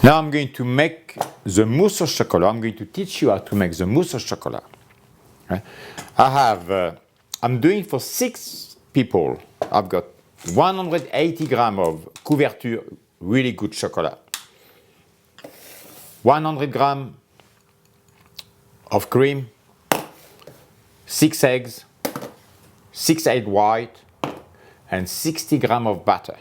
Now I'm going to make the mousse au chocolat. I'm going to teach you how to make the mousse au chocolat. I'm doing for 6 people. I've got 180 grams of couverture, really good chocolate. 100 grams of cream, 6 eggs, 6 egg white, and 60 grams of butter.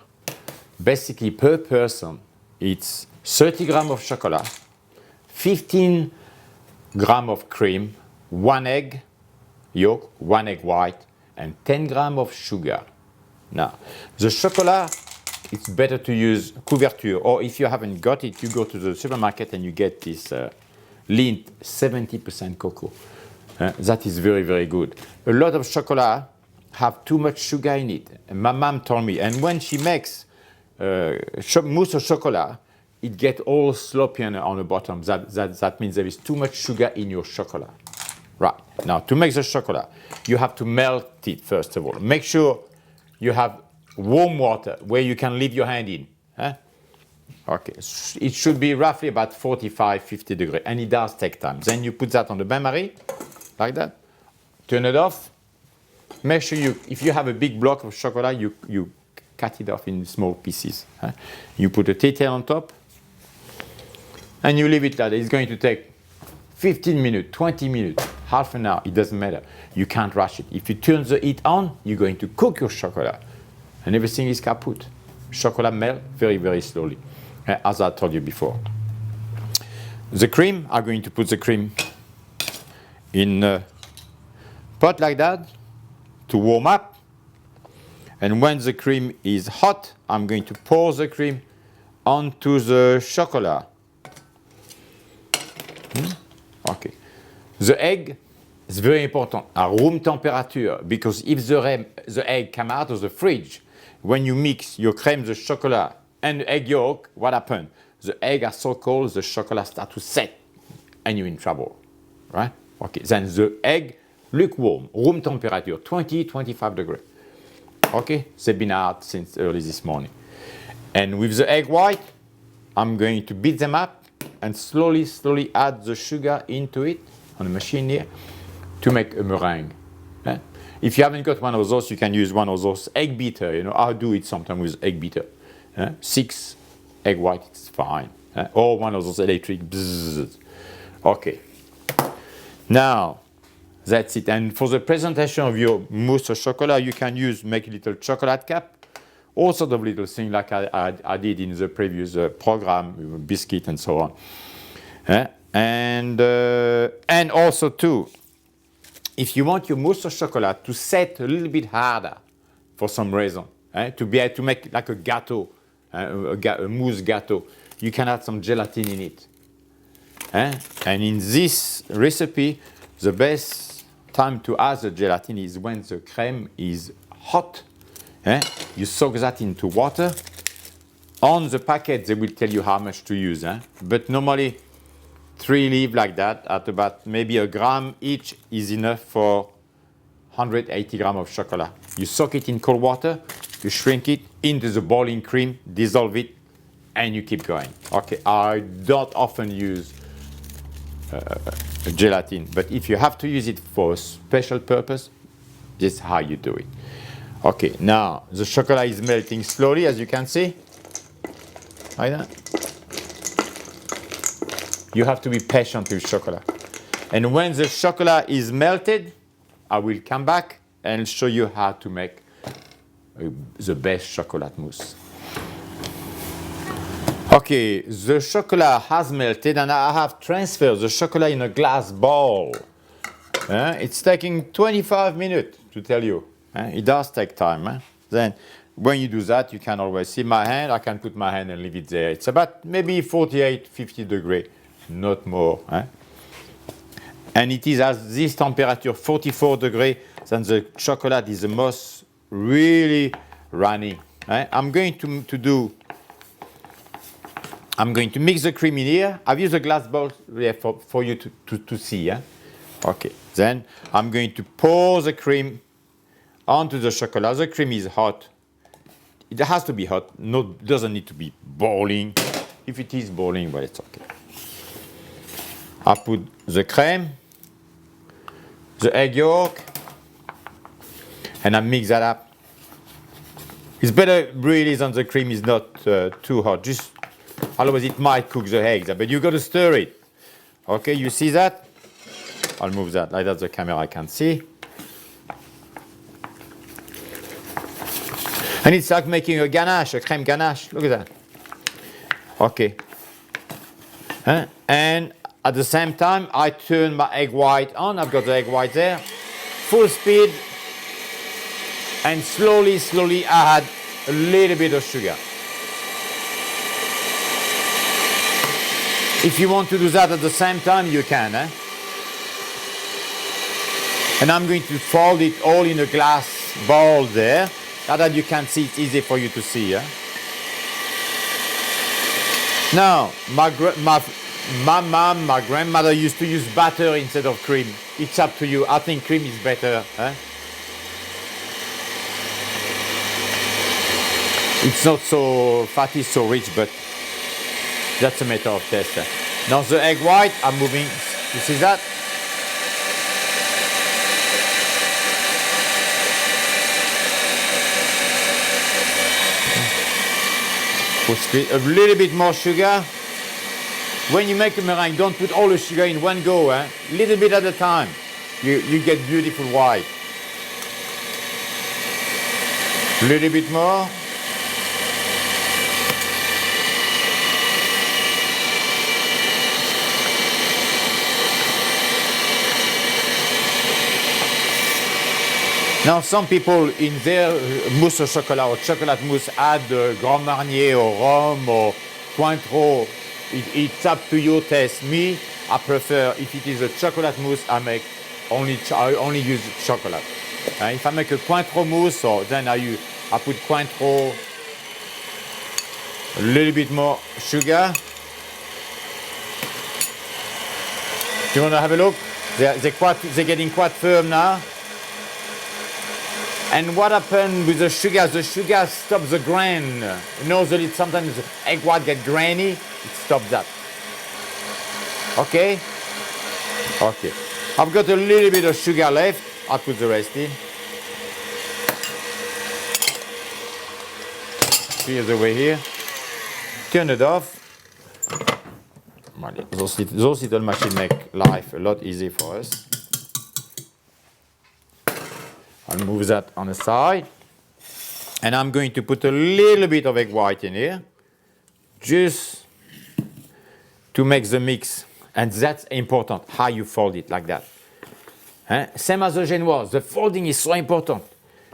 Basically, per person, it's 30 grams of chocolate, 15 grams of cream, 1 egg yolk, 1 egg white, and 10 grams of sugar. Now, the chocolate, it's better to use couverture, or if you haven't got it, you go to the supermarket and you get this Lindt 70% cocoa. That is very, very good. A lot of chocolate have too much sugar in it. And my mom told me, and when she makes mousse au chocolat, it gets all sloppy on the bottom. That means there is too much sugar in your chocolate. Right, now to make the chocolate, you have to melt it first of all. Make sure you have warm water where you can leave your hand in. Okay, it should be roughly about 45-50 degrees, and it does take time. Then you put that on the bain-marie, like that. Turn it off. Make sure if you have a big block of chocolate, you cut it off in small pieces. You put a tea towel on top, and you leave it like that. It's going to take 15 minutes, 20 minutes, half an hour, it doesn't matter. You can't rush it. If you turn the heat on, you're going to cook your chocolate, and everything is kaput. Chocolate melts very, very slowly, as I told you before. The cream, I'm going to put the cream in a pot like that to warm up. And when the cream is hot, I'm going to pour the cream onto the chocolate. Okay. The egg is very important at room temperature, because if the egg come out of the fridge, when you mix your crème de chocolat and the egg yolk, what happens? The egg are so cold, the chocolate starts to set, and you're in trouble, right? Okay, then the egg, lukewarm, room temperature, 20-25 degrees. Okay, they've been out since early this morning. And with the egg white, I'm going to beat them up and slowly add the sugar into it on the machine here to make a meringue. If you haven't got one of those, you can use one of those egg beater. You know, I do it sometimes with egg beater. 6 egg white is fine. Or one of those electric bzzz. Okay. Now, that's it. And for the presentation of your mousse au chocolat, you can make a little chocolate cap. All sorts of little things like I did in the previous program, biscuit and so on. And also too, if you want your mousse au chocolat to set a little bit harder for some reason, to be able to make like a gâteau, a mousse gâteau, you can add some gelatin in it. And in this recipe, the best time to add the gelatin is when the crème is hot. You soak that into water. On the packet, they will tell you how much to use. But normally, 3 leaves like that, at about maybe a gram each, is enough for 180 grams of chocolate. You soak it in cold water, you shrink it into the boiling cream, dissolve it, and you keep going. Okay, I don't often use gelatin, but if you have to use it for a special purpose, this is how you do it. Okay, now the chocolate is melting slowly, as you can see, like that. You have to be patient with chocolate. And when the chocolate is melted, I will come back and show you how to make the best chocolate mousse. Okay, the chocolate has melted, and I have transferred the chocolate in a glass bowl. It's taking 25 minutes to tell you. It does take time. Then when you do that, you can always see my hand. I can put my hand and leave it there. It's about maybe 48-50 degrees, not more. And it is at this temperature, 44 degrees, then the chocolate is the most really runny. I'm going to mix the cream in here. I've used a glass bowl here for you to see. Okay, then I'm going to pour the cream onto the chocolate. The cream is hot. It has to be hot. No, doesn't need to be boiling. If it is boiling, well, it's okay. I put the cream, the egg yolk, and I mix that up. It's better really than the cream is not too hot. Just otherwise it might cook the eggs, but you got to stir it. Okay, you see that? I'll move that like that the camera can see. And it's like making a ganache, a crème ganache. Look at that. Okay. And at the same time, I turn my egg white on. I've got the egg white there. Full speed. And slowly, slowly add a little bit of sugar. If you want to do that at the same time, you can. And I'm going to fold it all in a glass bowl there. So that you can see, it's easy for you to see. Now, my mom, my grandmother used to use butter instead of cream. It's up to you. I think cream is better. It's not so fatty, so rich, but that's a matter of taste. Now the egg white, I'm moving. You see that? Put a little bit more sugar. When you make a meringue, don't put all the sugar in one go. Little bit at a time. You get beautiful white. A little bit more. Now some people in their mousse au chocolat or chocolate mousse add Grand Marnier or Rhum or Cointreau. It's up to your taste. Me, I prefer, if it is a chocolate mousse, I only use chocolate. If I make a Cointreau mousse, then I put Cointreau, a little bit more sugar. Do you want to have a look? They're getting quite firm now. And what happened with the sugar? The sugar stops the grain. You know that sometimes the egg white get grainy. It stops that. Okay? Okay. I've got a little bit of sugar left. I'll put the rest in. Here's the way here. Turn it off. Those little machines make life a lot easier for us. I'll move that on the side. And I'm going to put a little bit of egg white in here. Just to make the mix. And that's important, how you fold it like that. Same as the genoise. The folding is so important.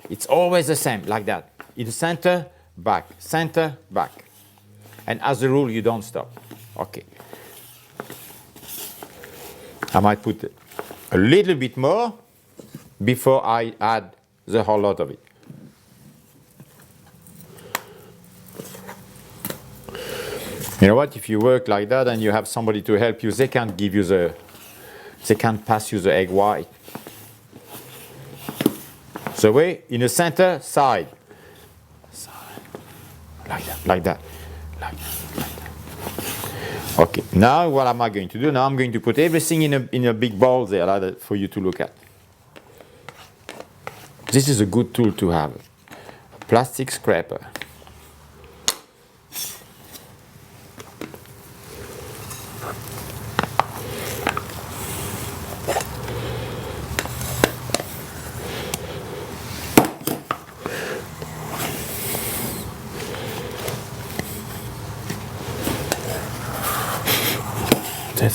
It's always the same, like that. In the center, back. Center, back. And as a rule, you don't stop. Okay. I might put a little bit more before I add the whole lot of it. You know what? If you work like that and you have somebody to help you, they can't pass you the egg white. So way in the center, side. Like that, like that, like that. Okay, now what am I going to do? Now I'm going to put everything in a big bowl there like that for you to look at. This is a good tool to have. A plastic scraper.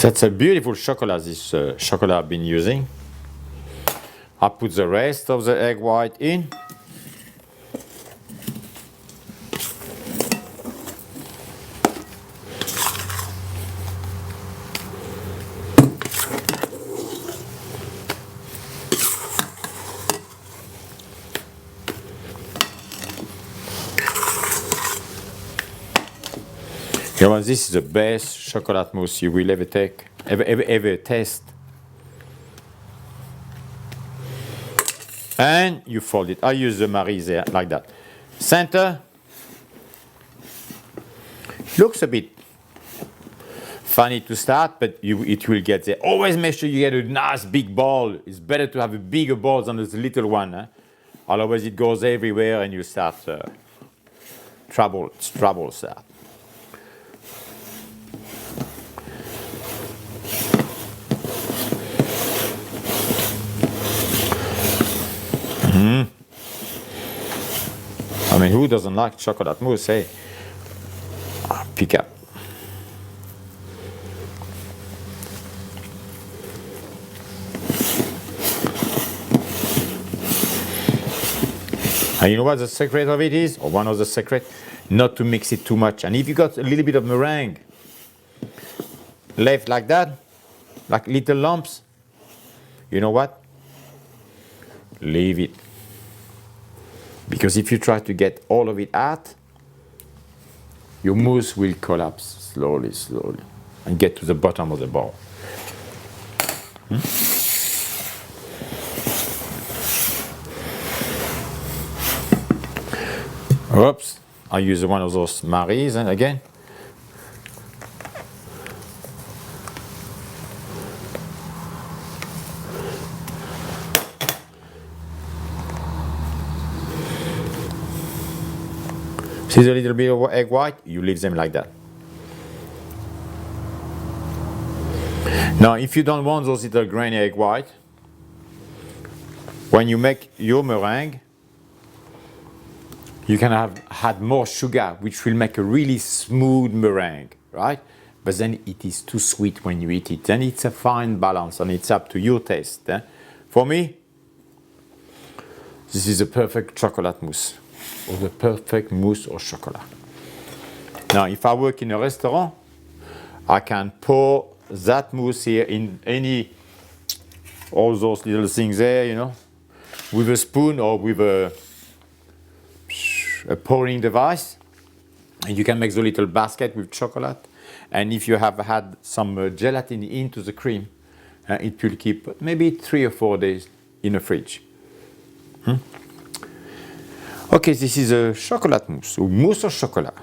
That's a beautiful chocolate, this chocolate I've been using. I put the rest of the egg white in. You know, this is the best chocolate mousse you will ever taste. And you fold it. I use the Marie there, like that. Center. Looks a bit funny to start, but it will get there. Always make sure you get a nice big ball. It's better to have a bigger ball than this little one. Otherwise it goes everywhere and you start trouble start. I mean, who doesn't like chocolate mousse, eh? Pick up. And you know what the secret of it is? Or one of the secrets? Not to mix it too much. And if you got a little bit of meringue left like that, like little lumps, you know what? Leave it. Because if you try to get all of it out, your mousse will collapse slowly, and get to the bottom of the bowl. Oops, I use one of those Maries, and again. See the little bit of egg white? You leave them like that. Now, if you don't want those little grainy egg white, when you make your meringue, you can add more sugar, which will make a really smooth meringue, right? But then it is too sweet when you eat it. Then it's a fine balance, and it's up to your taste. For me, this is a perfect chocolate mousse, or the perfect mousse au chocolat. Now, if I work in a restaurant, I can pour that mousse here in all those little things there, you know, with a spoon or with a pouring device. And you can make the little basket with chocolate. And if you have had some gelatin into the cream, it will keep maybe 3 or 4 days in the fridge. Okay, this is a chocolate mousse, ou mousse au chocolat.